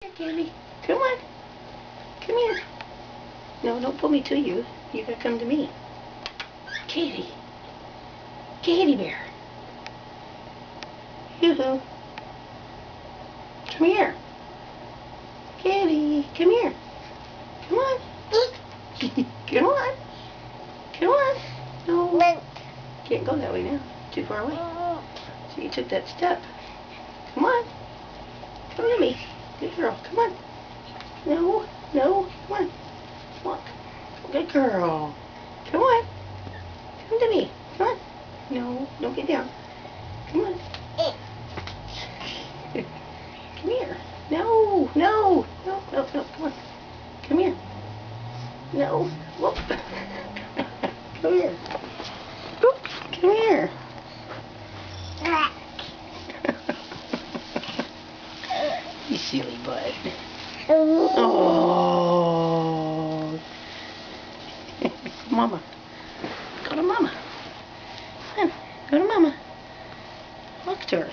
Here, Katie. Come on. Come here. No, don't pull me to you. You gotta come to me. Katie. Katie bear. Yoo-hoo. Come here. Katie, come here. Come on. Come on. Come on. No. Can't go that way now. Too far away. So you took that step. Come on. Come to me. Good girl. Come on. No. No. Come on. Walk. Good girl. Come on. Come to me. Come on. No. Don't get down. Come on. Come here. No. No. No. No. No. Come on. Come here. No. Whoop. Come here. Whoop. Come here. You silly bud. Oh. Mama. Go to Mama. Come on. Go to Mama. Walk to her.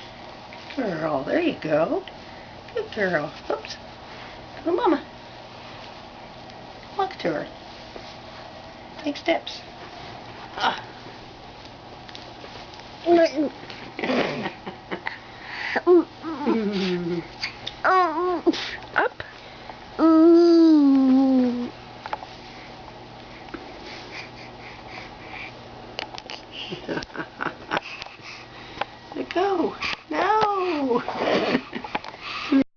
Girl, there you go. Good girl. Oops. Go to Mama. Walk to her. Take steps. Ah.